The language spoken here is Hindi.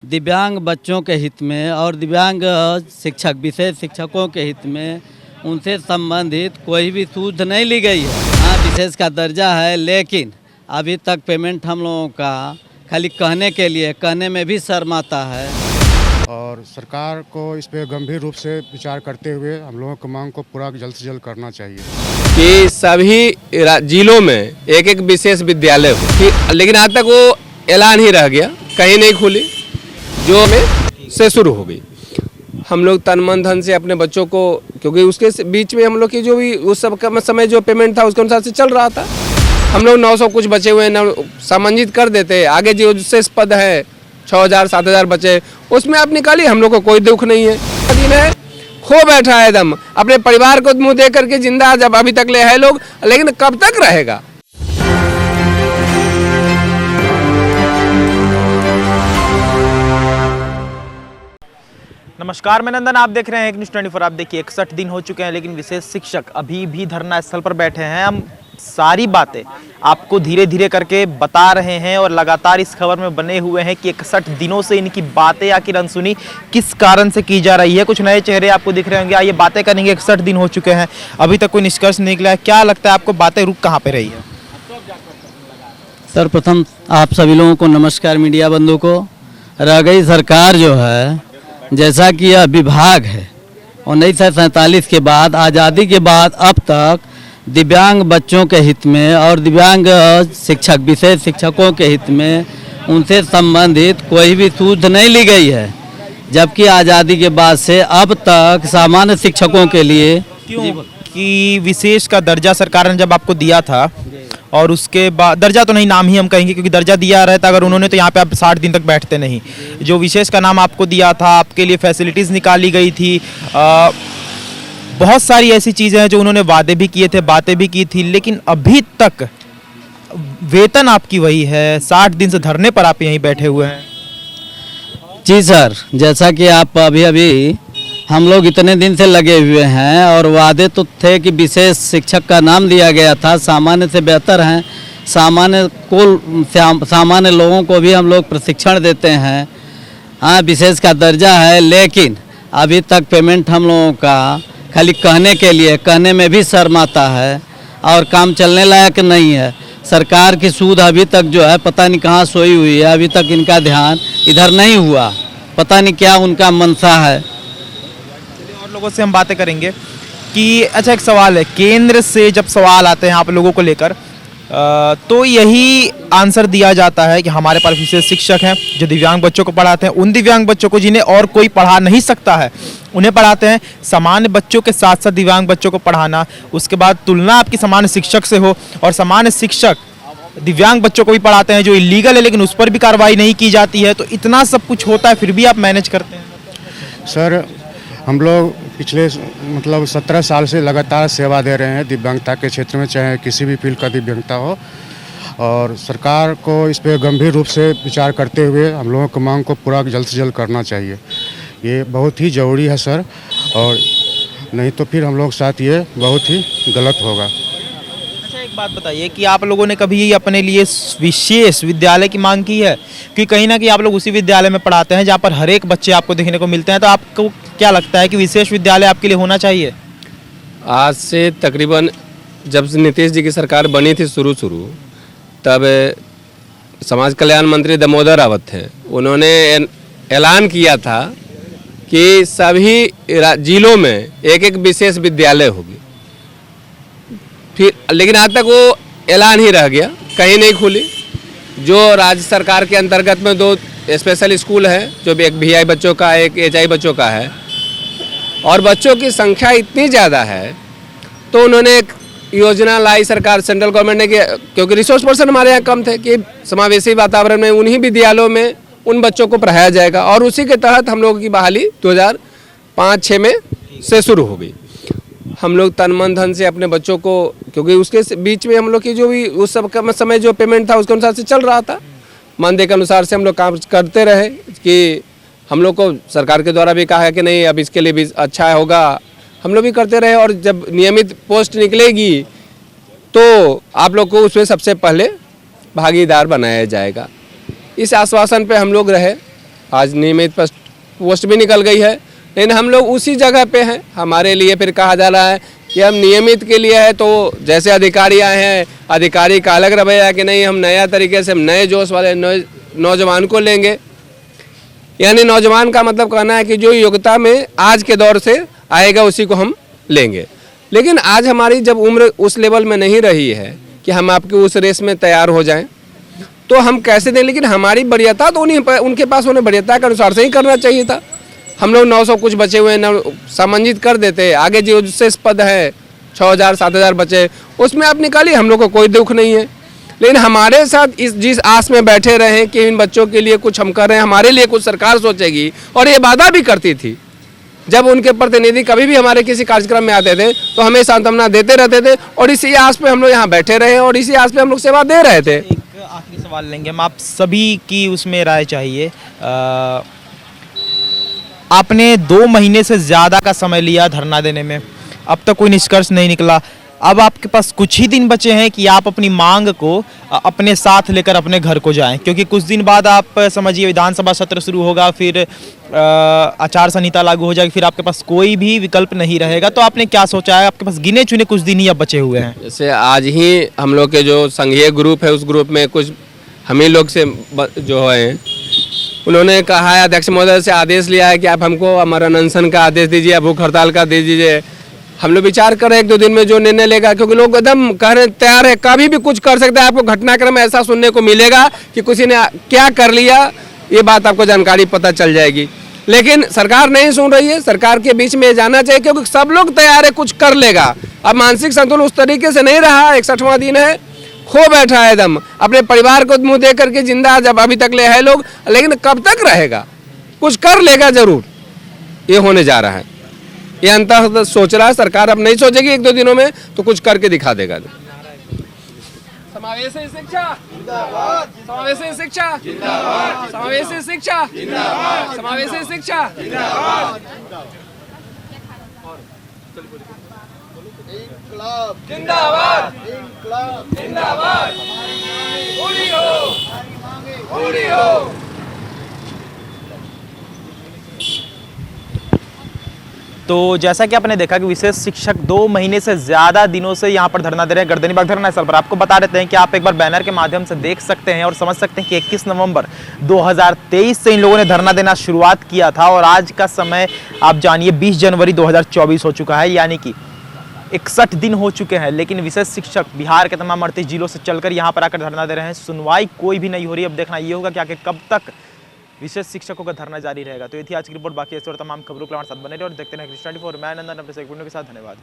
दिव्यांग बच्चों के हित में और दिव्यांग शिक्षक विशेष शिक्षकों के हित में उनसे संबंधित कोई भी सूद नहीं ली गई है। हाँ, विशेष का दर्जा है, लेकिन अभी तक पेमेंट हम लोगों का खाली कहने के लिए, कहने में भी शर्म आता है। और सरकार को इस पे गंभीर रूप से विचार करते हुए हम लोगों की मांग को पूरा जल्द से जल्द करना चाहिए कि सभी जिलों में एक एक विशेष विद्यालय हो, लेकिन आज तक वो ऐलान ही रह गया, कहीं नहीं खुली, जो में से शुरू हो गई। हम लोग तन मन धन से अपने बच्चों को, क्योंकि उसके बीच में हम लोग की जो भी उस सब का समय जो पेमेंट था उसके अनुसार से चल रहा था। हम लोग 900 कुछ बचे हुए सामंजित कर देते, आगे जो शेष पद है 6000-7000 बचे, उसमें आप निकालिए, हम लोग को कोई दुख नहीं है। दिन खो बैठा है एकदम, अपने परिवार को मुंह देख करके जिंदा जब अभी तक ले है लोग, लेकिन कब तक रहेगा। नमस्कार, मैं नंदन, आप देख रहे हैं एक न्यूज़ 24। आप देखिए 61 दिन हो चुके हैं, लेकिन विशेष शिक्षक अभी भी धरना स्थल पर बैठे हैं। हम सारी बातें आपको धीरे धीरे करके बता रहे हैं और लगातार इस खबर में बने हुए हैं कि 61 दिनों से इनकी बातें आखिर अनसुनी किस कारण से की जा रही है। कुछ नए चेहरे आपको दिख रहे होंगे, आइए बातें करेंगे। 61 दिन हो चुके हैं, अभी तक कोई निष्कर्ष नहीं निकला है। क्या लगता है आपको, बातें रुक कहाँ पे रही है? सर्वप्रथम आप सभी लोगों को नमस्कार, मीडिया बंधु को। रह गई सरकार जो है, जैसा कि यह विभाग है 1947 के बाद, आज़ादी के बाद अब तक दिव्यांग बच्चों के हित में और दिव्यांग शिक्षक विशेष शिक्षकों के हित में उनसे संबंधित कोई भी सूद नहीं ली गई है। जबकि आज़ादी के बाद से अब तक सामान्य शिक्षकों के लिए क्यों कि विशेष का दर्जा सरकार ने जब आपको दिया था, और उसके बाद दर्जा तो नहीं, नाम ही हम कहेंगे, क्योंकि दर्जा दिया रहता अगर उन्होंने तो यहाँ पे आप 60 दिन तक बैठते नहीं। जो विशेष का नाम आपको दिया था, आपके लिए फैसिलिटीज़ निकाली गई थी, बहुत सारी ऐसी चीज़ें हैं जो उन्होंने वादे भी किए थे, बातें भी की थी, लेकिन अभी तक वेतन आपकी वही है। 60 दिन से धरने पर आप यहीं बैठे हुए हैं। जी सर, जैसा कि आप अभी हम लोग इतने दिन से लगे हुए हैं और वादे तो थे कि विशेष शिक्षक का नाम दिया गया था, सामान्य से बेहतर हैं, सामान्य लोगों को भी हम लोग प्रशिक्षण देते हैं। हाँ, विशेष का दर्जा है, लेकिन अभी तक पेमेंट हम लोगों का खाली कहने के लिए, कहने में भी शर्म आता है और काम चलने लायक नहीं है। सरकार की सूद अभी तक जो है पता नहीं कहाँ सोई हुई है, अभी तक इनका ध्यान इधर नहीं हुआ, पता नहीं क्या उनका मनसा है। और लोगों से हम बातें करेंगे कि अच्छा, एक सवाल है, केंद्र से जब सवाल आते हैं आप लोगों को लेकर, तो यही आंसर दिया जाता है कि हमारे पास विशेष शिक्षक हैं जो दिव्यांग बच्चों को पढ़ाते हैं, उन दिव्यांग बच्चों को जिन्हें और कोई पढ़ा नहीं सकता है उन्हें पढ़ाते हैं। सामान्य बच्चों के साथ साथ दिव्यांग बच्चों को पढ़ाना, उसके बाद तुलना आपकी सामान्य शिक्षक से हो, और सामान्य शिक्षक दिव्यांग बच्चों को भी पढ़ाते हैं जो इलीगल है, लेकिन उस पर भी कार्रवाई नहीं की जाती है। तो इतना सब कुछ होता है, फिर भी आप मैनेज करते हैं? सर, हम लोग पिछले 17 साल से लगातार सेवा दे रहे हैं दिव्यांगता के क्षेत्र में, चाहे किसी भी फील्ड का दिव्यांगता हो, और सरकार को इस पे गंभीर रूप से विचार करते हुए हम लोगों की मांग को पूरा जल्द से जल्द करना चाहिए। ये बहुत ही ज़रूरी है सर, और नहीं तो फिर हम लोग साथ ये बहुत ही गलत होगा। अच्छा, एक बात बताइए कि आप लोगों ने कभी अपने लिए विशेष विद्यालय की मांग की है? कि कहीं ना कहीं आप लोग उसी विद्यालय में पढ़ाते हैं जहाँ पर हर एक बच्चे आपको देखने को मिलते हैं, तो आपको क्या लगता है कि विशेष विद्यालय आपके लिए होना चाहिए? आज से तकरीबन जब नीतीश जी की सरकार बनी थी शुरू तब समाज कल्याण मंत्री दामोदर रावत थे, उन्होंने ऐलान किया था कि सभी जिलों में एक एक विशेष विद्यालय होगी। फिर लेकिन आज तक वो ऐलान ही रह गया, कहीं नहीं खुली। जो राज्य सरकार के अंतर्गत में 2 स्पेशल स्कूल है, जो भी एक VI बच्चों का, एक HI बच्चों का है, और बच्चों की संख्या इतनी ज़्यादा है, तो उन्होंने एक योजना लाई सरकार, सेंट्रल गवर्नमेंट ने, क्योंकि रिसोर्स पर्सन हमारे यहाँ कम थे, कि समावेशी वातावरण में उन्हीं विद्यालयों में उन बच्चों को पढ़ाया जाएगा, और उसी के तहत हम लोगों की बहाली 2005-06 में से शुरू हो गई। हम लोग तन मन धन से अपने बच्चों को, क्योंकि उसके बीच में हम लोग की जो भी उस सब का समय जो पेमेंट था उसके अनुसार से चल रहा था, मानदेय के अनुसार से हम लोग काम करते रहे। कि हम लोग को सरकार के द्वारा भी कहा है कि नहीं, अब इसके लिए भी अच्छा होगा, हम लोग भी करते रहे। और जब नियमित पोस्ट निकलेगी तो आप लोग को उसमें सबसे पहले भागीदार बनाया जाएगा। इस आश्वासन पे हम लोग रहे, आज नियमित पोस्ट भी निकल गई है, लेकिन हम लोग उसी जगह पे हैं। हमारे लिए फिर कहा जा रहा है कि हम नियमित के लिए है, तो जैसे अधिकारी आए हैं, अधिकारी का अलग रवैया है कि नहीं हम नया तरीके से हम नए जोश वाले नौजवान को लेंगे। यानी नौजवान का मतलब कहना है कि जो योग्यता में आज के दौर से आएगा उसी को हम लेंगे। लेकिन आज हमारी जब उम्र उस लेवल में नहीं रही है कि हम आपके उस रेस में तैयार हो जाएं, तो हम कैसे दें। लेकिन हमारी वरीयता तो उनके पास उन्हें वरीयता के अनुसार से ही करना चाहिए था। हम लोग 900 कुछ बचे हुए हैं, सम्मानित कर देते। आगे जो विशेष पद है 6000 7000 बचे, उसमें आप निकालिए, हम लोग को कोई दुख नहीं है। लेकिन हमारे साथ जिस आस में बैठे रहे कि इन बच्चों के लिए कुछ हम कर रहे हैं, हमारे लिए कुछ सरकार सोचेगी, और ये वादा भी करती थी। जब उनके प्रतिनिधि कभी भी हमारे किसी कार्यक्रम में आते थे तो हमें सांत्वना देते रहते थे, और इसी आस पे हम लोग यहाँ बैठे रहे और इसी आस पे हम लोग सेवा दे रहे थे। एक आखिरी सवाल लेंगे हम, आप सभी की उसमें राय चाहिए। आपने 2 महीने से ज़्यादा का समय लिया धरना देने में, अब तक कोई निष्कर्ष नहीं निकला। अब आपके पास कुछ ही दिन बचे हैं कि आप अपनी मांग को अपने साथ लेकर अपने घर को जाएं, क्योंकि कुछ दिन बाद आप समझिए विधानसभा सत्र शुरू होगा, फिर आचार संहिता लागू हो जाएगी, फिर आपके पास कोई भी विकल्प नहीं रहेगा। तो आपने क्या सोचा है? आपके पास गिने चुने कुछ दिन ही अब बचे हुए हैं। जैसे आज ही हम लोग के जो संघीय ग्रुप है, उस ग्रुप में कुछ हम ही लोग से जो है, उन्होंने कहा है, अध्यक्ष महोदय से आदेश लिया है कि आप हमको अमरण अनशन का आदेश दीजिए, भूख हड़ताल का दे दीजिए। हम लोग विचार कर रहे हैं 1-2 दिन में जो निर्णय लेगा, क्योंकि लोग एकदम कह रहे तैयार है, कभी भी कुछ कर सकते हैं। आपको घटनाक्रम ऐसा सुनने को मिलेगा कि किसी ने क्या कर लिया, ये बात आपको जानकारी पता चल जाएगी। लेकिन सरकार नहीं सुन रही है। सरकार के बीच में जाना चाहिए, क्योंकि सब लोग तैयार है, कुछ कर लेगा। अब मानसिक संतुलन उस तरीके से नहीं रहा, 61वां दिन है, खो बैठा है एकदम, अपने परिवार को मुंह दे करके जिंदा जब अभी तक ले है लोग, लेकिन कब तक रहेगा? कुछ कर लेगा जरूर, ये होने जा रहा है। ये अंततः सोच रहा है सरकार, अब नहीं सोचेगी 1-2 दिनों में, तो कुछ करके दिखा देगा। समावेशी शिक्षा जिंदाबाद, समावेशी शिक्षा जिंदाबाद, समावेशी शिक्षा जिंदाबाद, समावेशी शिक्षा जिंदाबाद, जिंदाबाद, जिंदाबाद, पूरी हो, पूरी हो। तो जैसा कि आपने देखा कि विशेष शिक्षक 2 महीने से ज़्यादा दिनों से यहाँ पर धरना दे रहे हैं गर्दनीबाग धरना स्थल पर। आपको बता देते हैं कि आप एक बार बैनर के माध्यम से देख सकते हैं और समझ सकते हैं कि 21 नवंबर 2023 से इन लोगों ने धरना देना शुरुआत किया था, और आज का समय आप जानिए 20 जनवरी 2024 हो चुका है, यानी कि 61 दिन हो चुके हैं। लेकिन विशेष शिक्षक बिहार के तमाम 38 जिलों से चलकर यहाँ पर आकर धरना दे रहे हैं। सुनवाई कोई भी नहीं हो रही। अब देखना ये होगा कि आखिर कब तक विशेष शिक्षकों का धरना जारी रहेगा। तो ये थी आज की रिपोर्ट। बाकी ऐसे और तमाम खबरों के साथ बने रहे और देखते रहें News 24। मैं आनंद के साथ, धन्यवाद।